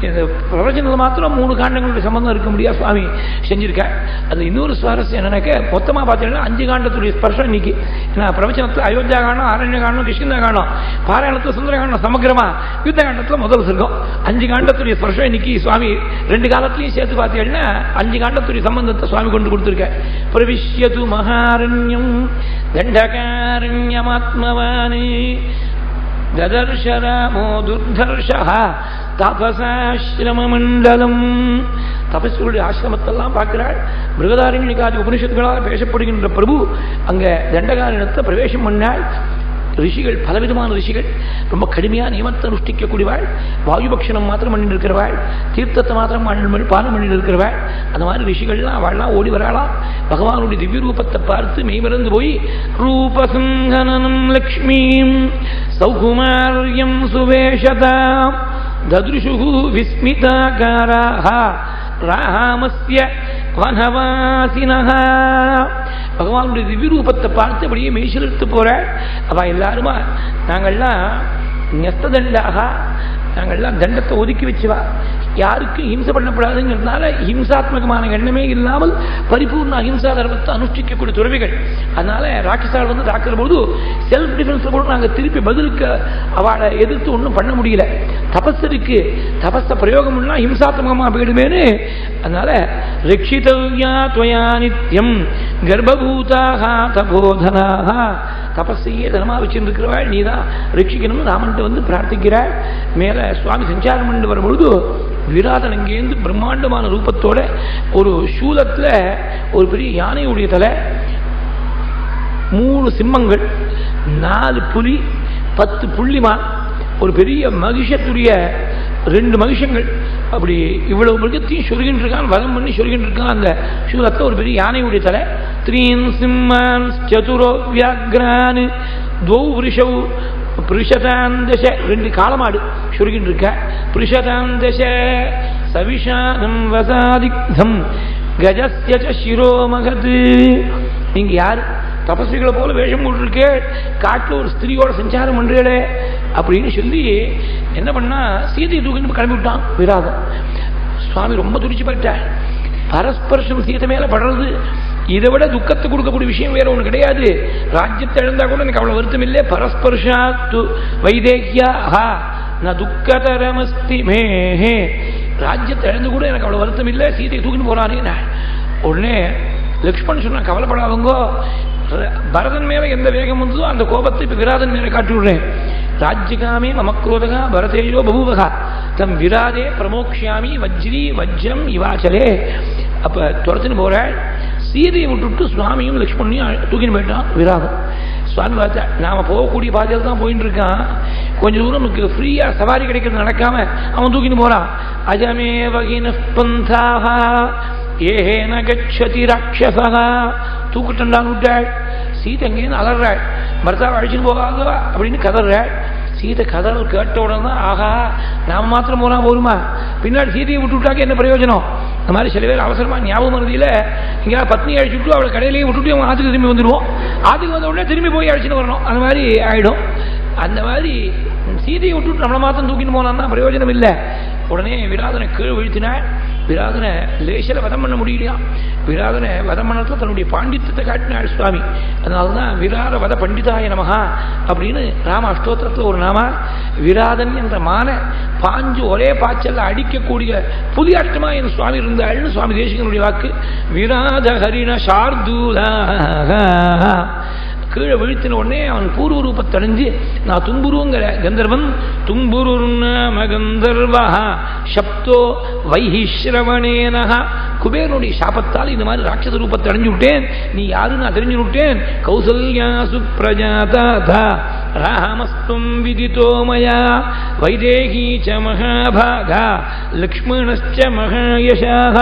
இந்த பிரவச்சனத்தில் மாத்திரம் 3 காண்டங்களுடைய சம்பந்தம் இருக்க முடியாது சுவாமி செஞ்சிருக்க. அது இன்னொரு சுவாரஸ்யம் என்னன்னாக்க மொத்தமாக பார்த்தீங்கன்னா 5 காண்டத்துடைய ஸ்பர்ஷம் இன்னைக்கு. ஏன்னா பிரவச்சனத்தில் அயோத்தியா காண்டம், அரண்ய காண்டம், கிருஷ்ணா காண்டம், பாராயணத்தில் சுந்தர காண்டம் சமக்கிரமா, யுத்த காண்டத்தில் முதல் சர்க்கம். 5 காண்டத்துடைய ஸ்பர்ஷம் இன்னைக்கு சுவாமி 2 காலத்திலையும் சேர்த்து பார்த்தீங்கன்னா 5 காண்டத்துடைய சம்பந்தத்தை சுவாமி கொண்டு கொடுத்துருக்க. பிரவிஷ்யது மகாரண்யம் தண்டகாரண்யமாத்மவானி ததர்ஷ ராமோ துர்தர்ஷஹ தபசாசிரம மண்டலம். தபஸ்வருடைய ஆசிரமத்தெல்லாம் பார்க்கிறாள். மிருகதாரண்யகாதி உபனிஷத்துகளால் பேசப்படுகின்ற பிரபு அங்கே தண்டகாரண்யத்தை பிரவேசம் பண்ணாள். ரிஷிகள், பலவிதமான ரிஷிகள், ரொம்ப கடுமையாக நியமத்தை அனுஷ்டிக்கக்கூடியவாள். வாயுபக்ஷணம் மாத்திரம் பண்ணிட்டு இருக்கிறவாள், தீர்த்தத்தை மாத்திரம் பானம் பண்ணிட்டு இருக்கிறவாள். அந்த மாதிரி ரிஷிகள்லாம் அவள்லாம் ஓடி வராளாம். பகவானுடைய திவ்ய ரூபத்தை பார்த்து மெய்மறந்து போய் ரூபசங்கனம் லக்ஷ்மீம் சௌகுமாரியம் சுவேஷதாம் தத்ருஷு விஸ்மிதாகாராஹ ராமஸ்ய வனவாசினஹ. பகவானுடைய திவ்ய ரூபத்தை பார்த்து அப்படியே மெய்சிலிருத்து போற. அவ எல்லாருமா நாங்கள்லாம் நெஸ்ததண்டாக, நாங்கள்லாம் தண்டத்தை ஒதுக்கி வச்சுவா. யாருக்கும் ஹிம்சை பண்ணப்படாதுங்கிறதுனால ஹிம்சாத்மகமான எண்ணமே இல்லாமல் பரிபூர்ண அஹிம்சா தர்மத்தை அனுஷ்டிக்கக்கூடிய துறவிகள். அதனால ராட்சசால் வந்து தாக்குற போது செல்ஃப் டிஃபென்ஸ் போது நாங்கள் திருப்பி பதிலுக்கு அவளை எதிர்த்து ஒன்றும் பண்ண முடியல. தபஸருக்கு தபஸ பிரயோகம்னா ஹிம்சாத்மகமாக போயிடுமேனு. அதனால ரட்சிதவ்யா துவயா நித்யம் கர்ப்பபூதாக தபோதனாக, தபஸையே தனமா வச்சுருக்கிறவாள் நீ தான் ரட்சிக்கணும்னு ராமன்ட்டு வந்து பிரார்த்திக்கிறாள். மேலே சுவாமி சஞ்சாரம் பண்ணி வரும்பொழுது விராதன் அங்கேருந்து பிரம்மாண்டமான ரூபத்தோட ஒரு சூலத்தில் ஒரு பெரிய யானையுடைய தலை, 3 சிம்மங்கள், 4 புலி, 10 புள்ளிமான், ஒரு பெரிய மகிஷத்துடைய 2 மகிஷங்கள், அப்படி இவ்வளவு மிருகத்தையும் சொருகின்னு இருக்கான், வதம் பண்ணி சொருகின்னு இருக்கான். அந்த சூலத்தில் ஒரு பெரிய யானையுடைய தலை, 3 சிம்மான் சதுரோ வியாக்ரான் துவௌ விருஷௌ பிருஷதாந்தச, 2 காலமாடு சுருகின்னு இருக்க, பிருஷதாந்தச சவிஷானம் வசாதிக்தம் கஜஸ்ய சிரோமகது. நீங்க யார்? தபஸ்விகளை போல வேஷம் போட்டுருக்கே, காட்டில் ஒரு ஸ்திரீயோட சஞ்சாரம் பண்றீங்களே அப்படின்னு சொல்லி என்ன பண்ணா சீதையை தூக்கிட்டு கிளம்பி விட்டான் விராதம். சுவாமி ரொம்ப துடிச்சு பட்டார். பரஸ்பர்ஷம் சீதை மேல படுறது இதை விட துக்கத்தை கொடுக்கக்கூடிய விஷயம் வேற ஒண்ணு கிடையாது. ராஜ்யத்தை இழந்தா கூட எனக்கு அவ்வளவு வருத்தம் இல்லை. பரஸ்பர்ஷாத்து வைதேகியா நான் துக்கதரமஸ்தி மேஹே, ராஜ்யத்தை இழந்து கூட எனக்கு அவ்வளவு வருத்தம் இல்லை, சீதையை தூக்கின்னு போறானே. உடனே லக்ஷ்மணன் சொன்னா கவலைப்படாதவங்க, பரதன் மேல எந்த வேகம் வந்ததோ அந்த கோபத்தை இப்ப விராதன் மேல காட்டி விடுறேன். ராஜ்யகாமே மமக்ரோதகா பரதேயோ பபூவகா தம் விராதே பிரமோக்ஷாமி வஜ்ரி வஜ்ரம் இவாச்சலே. அப்ப துரத்துன்னு போற சீதையை விட்டுட்டு சுவாமியும் லக்ஷ்மணையும் தூக்கின்னு போயிட்டான் விராதம். சுவாமி பார்த்தா நாம போகக்கூடிய பாதையில் தான் போயிட்டு இருக்கான், கொஞ்சம் தூரம் நமக்கு ஃப்ரீயா சவாரி கிடைக்கிறது நடக்காம அவன் தூக்கின்னு போறான். அஜமே வகின பந்தாக ஏஹேன கச்சதி ராட்சசா, தூக்கிட்டான் விட்டாள். சீதை அங்கேருந்து அலறாள், பர்த்தாவை அழிச்சுன்னு போகாதவா அப்படின்னு கதறாள். சீதை கதறல் கேட்ட உடனே தான் ஆகா நாம மாத்திரம் போனா போருமா, பின்னாடி சீதையை விட்டு விட்டாக்க என்ன பிரயோஜனம். இந்த மாதிரி சில பேர் அவசரமா ஞாபகம் மருதியில இங்கே பத்னி அழிச்சுட்டு அவளை கடையிலேயே விட்டுட்டு அவன் ஆற்றுக்கு திரும்பி வந்துடுவோம், ஆற்றுக்கு வந்த உடனே திரும்பி போய் அழிச்சுன்னு வரணும், அந்த மாதிரி ஆயிடும். அந்த மாதிரி சீதையை விட்டுட்டு நம்மளை மாத்திரம் தூக்கின்னு போனான்னா பிரயோஜனம் இல்லை. உடனே விராதனை கீழ் வீழ்த்தினாள். விராதனை லேசில் வதம் பண்ண முடியலையா. விராதனை வதம் பண்ணத்தில் தன்னுடைய பாண்டித்தத்தை காட்டினாள் சுவாமி. அதனால்தான் விராத வத பண்டிதாய நமகா அப்படின்னு ராம அஷ்டோத்திரத்தில் ஒரு நாம. விராதன் என்ற மான பாஞ்சு ஒரே பாய்ச்சல்ல அடிக்கக்கூடிய புதிய அஷ்டமா என் சுவாமி இருந்தாள்னு சுவாமி தேசிகனுடைய வாக்கு. விராத ஹரிண சார்தூலா, கீழே வீழ்த்தின உடனே அவன் பூர்வ ரூபத்தை அடைஞ்சு நான் தும்புருங்கிற கந்தர்வன், தும்புரு கந்தர்வா சப்தோ வைஹிஸ்ரவணேனஹ, குபேரனுடைய சாபத்தால் இந்த மாதிரி ராட்சத ரூபத்தை அடைஞ்சு விட்டேன், நீ யாரு நான் தெரிஞ்சு விட்டேன். கௌசல்யா சுப்ரஜாதா ராமஸ்துவம் விதிதோ மயா வைதேகி ச மகாபாகா லக்ஷ்மணஸ்ச மகாயசாக.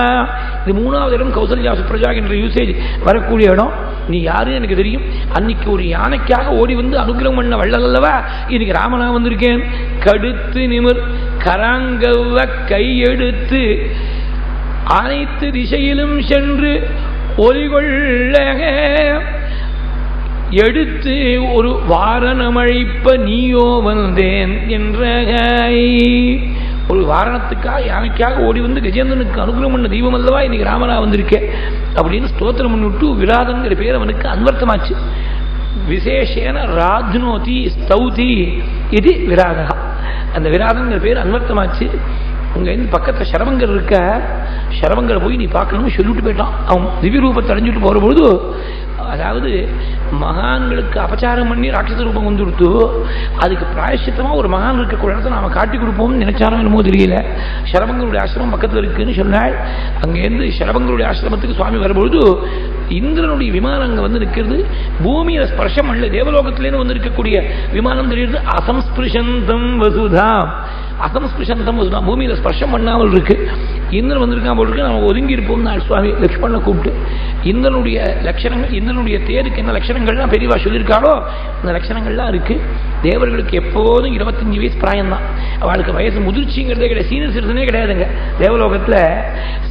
இது 3வது இடம் கௌசல்யா சுப்ரஜா என்ற யூசேஜ் வரக்கூடிய இடம். நீ யாருன்னு எனக்கு தெரியும். அன்னைக்கு ஒரு யானைக்காக ஓடி வந்து அனுகிரகம் பண்ண வள்ளல் அல்லவா, இன்னைக்கு ராமனா வந்திருக்கேன். கடுத்து நிமிர் கராங்கவ கையெடுத்து அனைத்து திசையிலும் சென்று ஒலிகொள்ள எடுத்து ஒரு வாரணமழைப்ப நீயோ வந்தேன் என்ற ஒரு வாரணத்துக்காக யானைக்காக ஓடி வந்து கஜேந்திரனுக்கு அனுகிரகம் பண்ண தெய்வம் அல்லவா இன்னைக்கு ராமனா வந்திருக்கேன் அப்படின்னு ஸ்தோத்திரம் பண்ணிவிட்டு விராதங்கிற பேர் அவனுக்கு அன்வர்த்தமாச்சு. விசேஷேன ராத்னோதி ஸ்தௌதி இது விராதா, அந்த விராதங்கிற பேர் அன்வர்த்தமாச்சு. உங்க பக்கத்தில் சரவங்கர் இருக்க, சரவங்கரை போய் நீ பார்க்கணும்னு சொல்லிட்டு போயிட்டான். அவன் திவ்ய ரூபத்தை அடைஞ்சிட்டு போற பொழுது, அதாவது மகான்களுக்கு அபச்சாரம் பண்ணி ராட்சச ரூபம் வந்து கொடுத்து அதுக்கு பிராயசித்தமா ஒரு மகான் இருக்க இடத்தை நாம காட்டி கொடுப்போம்னு நினைச்சாலும் என்னமோ தெரியல. சரவங்கருடைய ஆசிரமம் பக்கத்தில் இருக்குன்னு சொன்னாள். அங்கேருந்து சரவங்கருடைய ஆசிரமத்துக்கு சுவாமி வரும்பொழுது இந்திரனுடைய விமானம் அங்கே வந்து நிற்கிறது. பூமியில ஸ்பர்ஷம் அல்ல, தேவலோகத்திலேருந்து வந்து இருக்கக்கூடிய விமானம் தெரியுது. அசம்ஸ்பிருஷந்தம் வசுதாம், அசம்ஸ்பிருஷந்தம் வசுதாம், பூமியில ஸ்பர்ஷம் பண்ணாமல் இருக்கு. இந்திரன் வந்திருக்கான் போல் இருக்கு, நம்ம ஒதுங்கி இருப்போம். சுவாமி லக்ஷ்மணனை கூப்பிட்டு இந்திரனுடைய லட்சணங்கள், இந்திரனுடைய தேருக்கு என்ன லட்சணங்கள்லாம் பெரியவா சொல்லியிருக்காளோ அந்த லட்சணங்கள்லாம் இருக்கு. தேவர்களுக்கு எப்போதும் 25 வயசு பிராயம்தான். அவளுக்கு வயசு முதிர்ச்சிங்கிறதே கிடையாது, சீனியர் சிட்டிசனே கிடையாதுங்க தேவலோகத்தில்.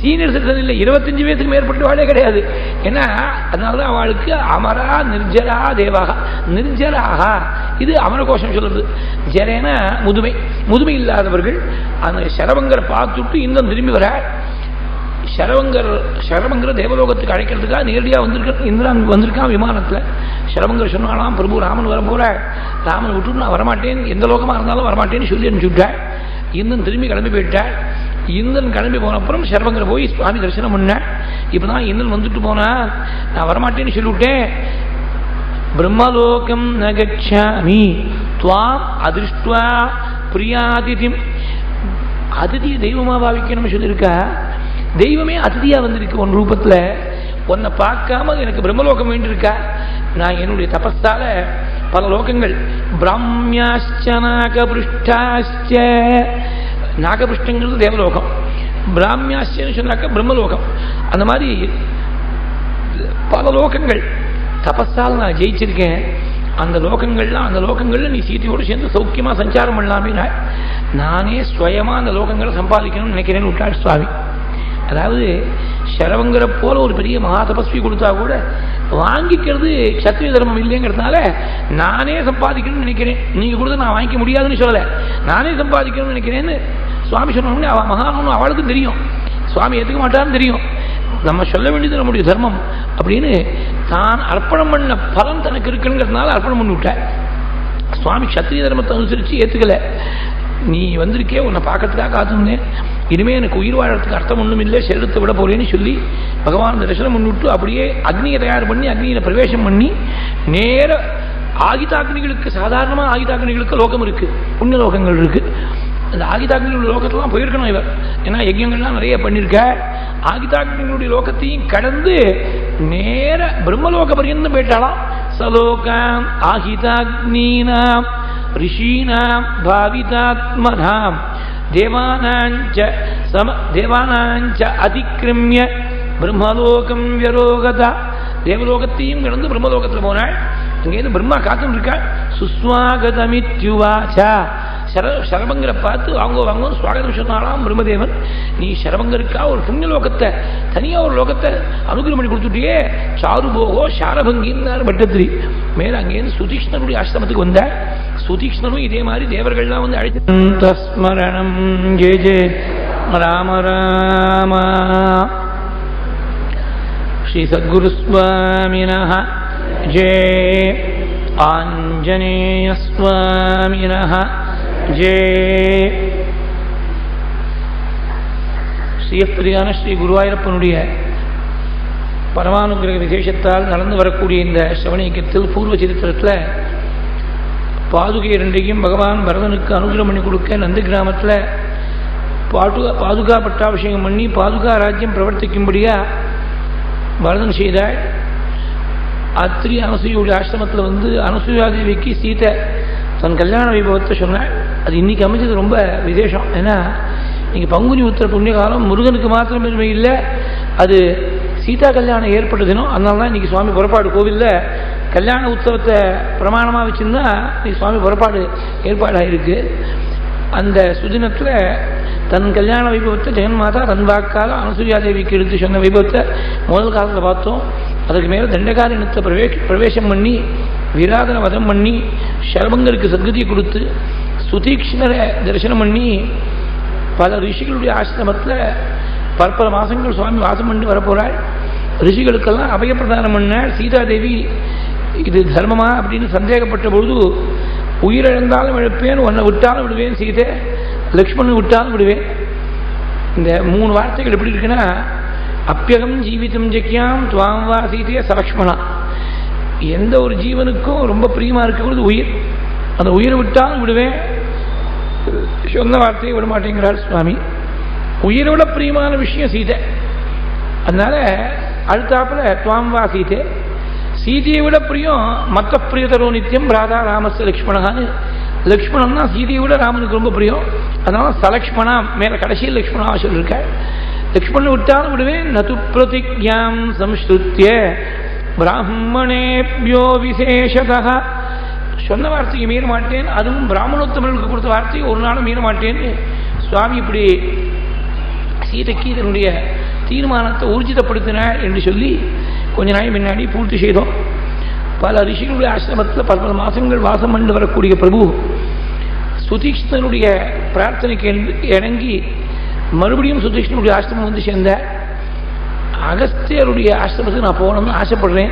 சீனியர் சிட்டிசன் இல்லை, 25 வயசுக்கு மேற்பட்டவாளே கிடையாது. ஏன்னா அதனாலதான் அவளுக்கு அமரா நிர்ஜரா தேவாக, நிர்ஜராக இது அமரகோஷம் சொல்றது. ஜரேனா முதுமை, முதுமை இல்லாதவர்கள். அந்த சரவங்கரை பார்த்துட்டு இன்னும் திரும்பி வர சரவங்கர தேவலோகத்துக்கு அழைக்கிறதுக்காக நேரடியாக வந்திருக்க இந்திரன் வந்திருக்கான் விமானத்தில். சரவங்கர் சொன்னாலாம், பிரபு ராமன் வர போற, ராமன் விட்டு நான் வரமாட்டேன், எந்த லோகமாக இருந்தாலும் வரமாட்டேன்னு சொல்லி அனுப்பிச்சுட்டேன். இந்திரன் திரும்பி கிளம்பி போயிட்டேன். இந்திரன் கிளம்பி போன அப்புறம் சரவங்கரை போய் சுவாமி தரிசனம் பண்ணேன். இப்பதான் இந்திரன் வந்துட்டு போனா நான் வரமாட்டேன்னு சொல்லிவிட்டேன். பிரம்மலோகம் நகச்சாமி துவாம் அதிருஷ்டுவா பிரியாதிதிம். அதிதி தெய்வமா பாவிக்கணும்னு சொல்லியிருக்கா. தெய்வமே அதிதியா வந்திருக்கு உன் ரூபத்துல. உன்னை பார்க்காம எனக்கு பிரம்மலோகம் வேண்டியிருக்கா. நான் என்னுடைய தபஸால பல லோகங்கள், பிராமியாச்ச நாகபிருஷ்டாச்ச, நாகபிருஷ்டங்கிறது தேவலோகம், பிராமியாச்சன்னு சொன்னாக்க பிரம்மலோகம். அந்த மாதிரி பல லோகங்கள் தபஸால் நான் ஜெயிச்சிருக்கேன். அந்த லோகங்கள்ல நீ சீதையோடு சேர்ந்து சௌக்கியமா சஞ்சாரம் பண்ணலாமே. நானே சுயமா அந்த லோகங்களை சம்பாதிக்கணும்னு நினைக்கிறேன்னு விட்டாள் சுவாமி. அதாவது சரவங்கரை போல ஒரு பெரிய மகா தபஸ்வி கொடுத்தா கூட வாங்கிக்கிறது சத்திரிய தர்மம் இல்லைங்கிறதுனால நானே சம்பாதிக்கணும்னு நினைக்கிறேன். நீங்க கொடுத்து நான் வாங்கிக்க முடியாதுன்னு சொல்லலை, நானே சம்பாதிக்கணும்னு நினைக்கிறேன்னு சுவாமி சொன்னோம்னே அவள் மகானும் அவளுக்கும் தெரியும், சுவாமி ஏற்றுக்க மாட்டான்னு தெரியும். நம்ம சொல்ல வேண்டியது நம்முடைய தர்மம் அப்படின்னு தான் அர்ப்பணம் பண்ண பலன் தனக்கு இருக்குங்கிறதுனால அர்ப்பணம் பண்ணி விட்டேன். சுவாமி சத்திரிய தர்மத்தை அனுசரித்து ஏற்றுக்கல. நீ வந்திருக்கே, உன்னை பார்க்கறதுக்காக காத்துனேன், இனிமே எனக்கு உயிர் வாழறதுக்கு அர்த்தம் ஒன்றும் இல்லை, சரீரத்தை விட போறேன்னு சொல்லி பகவான் தரிசனம் பண்ணிவிட்டு அப்படியே அக்னியை தயார் பண்ணி அக்னியில பிரவேசம் பண்ணி நேர ஆகிதாக்னிகளுக்கு, சாதாரணமாக ஆகிதாக்னிகளுக்கு லோகம் இருக்கு, புண்ணிய லோகங்கள் இருக்கு. அந்த ஆகிதாக்னிகளுடைய லோகத்தெல்லாம் போயிருக்கணும் இவர். ஏன்னா யஜ்யங்கள்லாம் நிறைய பண்ணியிருக்க. ஆகிதாக்னிகளுடைய லோகத்தையும் கடந்து நேர பிரம்மலோக பரியந்தம் போயிட்டாலாம். சலோகாம் ஆகிதாக்னீனாம் ரிஷீனாம் பாவிதாத்மனாம் தேவானாஞ்ச அதிக்கிரமிய பிரம்மலோகம் வியரோகதா. தேவலோகத்தையும் கடந்து பிரம்மலோகத்தில் போனாள். இங்கேருந்து பிரம்மா காத்தும் இருக்காள். சுஸ்வாகதமித்யுவாச்சா. சரபங்கரை பார்த்து வாங்கோ சுவாகதம் சொன்னாலாம் பிரம்மதேவன். நீ சரபங்கருக்கா ஒரு புண்ணிய லோகத்தை, தனியா ஒரு லோகத்தை அனுகிரகம் பண்ணி கொடுத்துட்டியே. சாருபோகோ சாரபங்கின்னார் பட்டத்திரி. மேல அங்கேருந்து சுதீக்ஷ்ணனுடைய ஆசிரமத்துக்கு வந்த. சுதீக்ஷ்ணனும் இதே மாதிரி தேவர்கள்லாம் வந்து அழைத்து தஸ்மரணம் ஜெய ஜெய ராம ராம. ஸ்ரீ சத்குரு சுவாமினஹ ஜெய, ஆஞ்சநேய சுவாமினஹ ஜெய. ஸ்ரீயப்பிரியான ஸ்ரீ குருவாயூரப்பனுடைய பரமானுகிரக விசேஷத்தால் நடந்து வரக்கூடிய இந்த ஸ்ரவணீகத்தில் பூர்வ சரித்திரத்தில் பாதுகை இரண்டையும் பகவான் பரதனுக்கு அனுகிரகம் பண்ணி கொடுக்க நந்தி கிராமத்தில் பாதுகா பட்டாபிஷேகம் பண்ணி பாதுகா ராஜ்யம் பிரவர்த்திக்கும்படியா பரதன் செய்தாள். அத்திரி அனசூயோடைய ஆசிரமத்தில் வந்து அனசூயாதேவிக்கு சீதை தன் கல்யாண வைபவத்தை சொன்னாள். அது இன்னைக்கு அமைச்சது ரொம்ப விசேஷம். ஏன்னா இன்னைக்கு பங்குனி உத்திர புண்ணிய காலம், முருகனுக்கு மாத்திரம் பெருமை இல்லை, அது சீதா கல்யாணம் ஏற்பட்ட தினம். அதனால தான் இன்னைக்கு சுவாமி புறப்பாடு கோவிலில் கல்யாண உற்சவத்தை பிரமாணமாக வச்சுருந்தா இன்னைக்கு சுவாமி புறப்பாடு ஏற்பாடாயிருக்கு. அந்த சுதினத்தில் தன் கல்யாண வைபவத்தை ஜெகன்மாதா தன் வாக்கால் அனசூயாதேவிக்கு எடுத்து சொன்ன வைபவத்தை முதல் காலத்தில் பார்த்தோம். அதுக்கு மேலே தண்டகாரண்யத்தை பிரவேசம் பண்ணி விராதன வதம் பண்ணி சரபங்கருக்கு சத்கதியை கொடுத்து சுதீக்ஷ்ணரை தரிசனம் பண்ணி பல ரிஷிகளுடைய ஆசிரமத்தில் பற்பல மாதங்கள் சுவாமி வாசம் பண்ணி வரப்போகிறாள். ரிஷிகளுக்கெல்லாம் அபயப்பிரதானம் பண்ணாள். சீதாதேவி இது தர்மமா அப்படின்னு சந்தேகப்பட்ட பொழுது, உயிரிழந்தாலும் இழப்பேன், உன்னை விட்டாலும் விடுவேன், சீதை லக்ஷ்மணன் விட்டாலும் விடுவேன். இந்த 3 வார்த்தைகள் எப்படி இருக்குன்னா, அப்பியகம் ஜீவிதம் ஜக்கியாம் துவாம் வா சீதைய சலக்ஷ்மணா. எந்த ஒரு ஜீவனுக்கும் ரொம்ப பிரியமா இருக்கக்கூடாது உயிர், அந்த உயிரை விட்டாலும் விடுவேன், சொன்ன வார்த்தையை விட மாட்டேங்கிறார் சுவாமி. உயிரை விட பிரியமான விஷயம் சீதை. அதனால அடுத்தாப்புல துவாம் வா சீதை, சீதையை விட பிரியம் மற்ற பிரியதரோ நித்தியம் ராதா ராமஸ்ய லக்ஷ்மணான்னு. லக்ஷ்மணன் தான் சீதையை விட ராமனுக்கு ரொம்ப பிரியம். அதனால சலக்ஷ்மணா மேல கடைசியில் லக்ஷ்மணா சொல்லியிருக்க. லக்ஷ்மணன் விட்டாலும் விடுவேன். நது பிரதிஜாம் சம்ஸ்ருத்ய பிராமணேபியோ விசேஷதா. சொன்ன வார்த்தைக்கு மீற மாட்டேன், அதுவும் பிராமணோத்தமர்களுக்கு கொடுத்த வார்த்தையை ஒரு நாளும் மீற மாட்டேன்னு சுவாமி இப்படி சீதைக்கு இதனுடைய தீர்மானத்தை ஊர்ஜிதப்படுத்தினார் என்று சொல்லி கொஞ்ச நாள் முன்னாடி பூர்த்தி செய்தோம். பல ரிஷிகளுடைய ஆசிரமத்தில் பல மாதங்கள் வாசம் பண்ணி வரக்கூடிய பிரபு சுதீஷ்ணனுடைய பிரார்த்தனைக்கு இணங்கி மறுபடியும் சுதீஷ்ணனுடைய ஆசிரமம் வந்து சேர்ந்த அகஸ்தியருடைய ஆசிரமத்துக்கு நான் போகணும்னு ஆசைப்படுறேன்,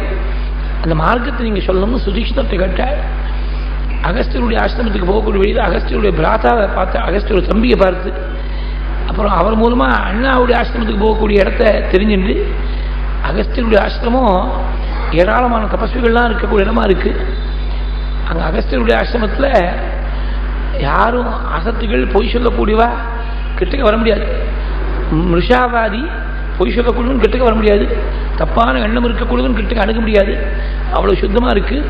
அந்த மார்க்கத்தை நீங்கள் சொல்லணும்னு சுதீஷ்ணத்தை கேட்டார். அகஸ்தியருடைய ஆசிரமத்துக்கு போகக்கூடிய வழியில் அகஸ்தியருடைய பிராத்தாவை பார்த்து, அகஸ்தியருடைய தம்பியை பார்த்து, அப்புறம் அவர் மூலமாக அண்ணாவுடைய ஆசிரமத்துக்கு போகக்கூடிய இடத்த தெரிஞ்சுட்டு, அகஸ்தியருடைய ஆசிரமம் ஏராளமான தபஸ்விகள்லாம் இருக்கக்கூடிய இடமா இருக்குது. அங்கே அகஸ்தியருடைய ஆசிரமத்தில் யாரும் அசத்துகள் பொய் சொல்லக்கூடியவா கிட்டக்க வர முடியாது. மிருஷாவாதி பொய் சொல்லக்கூடியவன் கிட்டக்க வர முடியாது. தப்பான எண்ணம் இருக்கக்கூடியவன் கிட்டக்க அணுக முடியாது. அவ்வளோ சுத்தமாக இருக்குது.